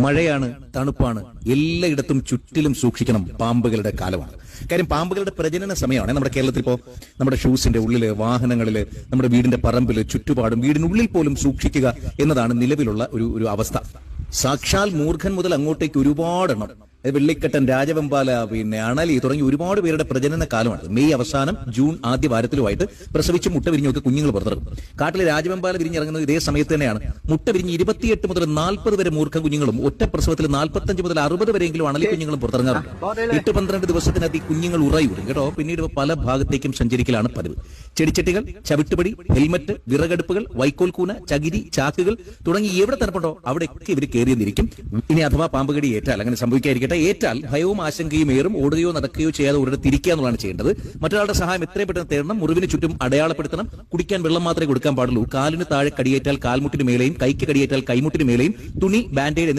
മഴയാണ്, തണുപ്പാണ്, എല്ലായിടത്തും ചുറ്റിലും സൂക്ഷിക്കണം. പാമ്പുകളുടെ കാലമാണ്. കാര്യം പാമ്പുകളുടെ പ്രജനന സമയമാണ്. നമ്മുടെ കേരളത്തിൽ ഇപ്പോ നമ്മുടെ ഷൂസിന്റെ ഉള്ളില്, വാഹനങ്ങളില്, നമ്മുടെ വീടിന്റെ പറമ്പില്, ചുറ്റുപാടും, വീടിനുള്ളിൽ പോലും സൂക്ഷിക്കുക എന്നതാണ് നിലവിലുള്ള ഒരു അവസ്ഥ. സാക്ഷാൽ മൂർഖൻ മുതൽ അങ്ങോട്ടേക്ക് ഒരുപാടെണ്ണം, വെള്ളിക്കെട്ടൻ, രാജവെമ്പാല, പിന്നെ അണലി തുടങ്ങി ഒരുപാട് പേരുടെ പ്രജനന കാലമാണ്. മെയ് അവസാനം ജൂൺ ആദ്യ വാരത്തിലുമായിട്ട് പ്രസവിച്ച് മുട്ട വിരിഞ്ഞൊക്കെ കുഞ്ഞുങ്ങൾ പുറത്തിറങ്ങും. കാട്ടിലെ രാജവെമ്പാല വിരിഞ്ഞിറങ്ങുന്നത് ഇതേ സമയത്ത് തന്നെയാണ്. മുട്ട വിരിഞ്ഞ് 28 മുതൽ 40 വരെ മൂർഖൻ കുഞ്ഞുങ്ങളും ഒറ്റ പ്രസവത്തിൽ 45 മുതൽ 60 വരെയെങ്കിലും അണലി കുഞ്ഞുങ്ങളും പുറത്തിറങ്ങാറുണ്ട്. 8-12 ദിവസത്തിനകത്ത് ഈ കുഞ്ഞുങ്ങൾ ഉറയൂരും കേട്ടോ. പിന്നീട് പല ഭാഗത്തേക്കും സഞ്ചരിക്കലാണ് പതിവ്. ചെടിച്ചട്ടികൾ, ചവിട്ടുപടി, ഹെൽമറ്റ്, വിറകടുപ്പുകൾ, വൈക്കോൽ കൂന, ചകിരി, ചാക്കുകൾ തുടങ്ങി എവിടെ തണുപ്പുണ്ടോ അവിടെയൊക്കെ ഇവർ കയറിയെന്നിരിക്കും. ഇനി അഥവാ പാമ്പുകടി ഏറ്റാൽ, അങ്ങനെ സംഭവിക്കാതിരിക്കട്ടെ, ഏറ്റാൽ ഭയവും ആശങ്കയും ഏറും. ഓടുകയോ നടക്കുകയോ ചെയ്യാതെ ഒരിടത്ത് തിരിക്കുക എന്നുള്ളതാണ് ചെയ്യേണ്ടത്. മറ്റൊരാളുടെ സഹായം എത്രയും പെട്ടെന്ന് തേടണം. മുറിവിന് ചുറ്റും അടയാളപ്പെടുത്തണം. കുടിക്കാൻ വെള്ളം മാത്രമേ കൊടുക്കാൻ പാടുള്ളൂ. കാലിന് താഴെ കടിയേറ്റാൽ കാൽമുട്ടിന് മേലെയും, കൈക്ക് കടിയേറ്റാൽ കൈമുട്ടിന് മേലെയും തുണി, ബാൻഡേഡ്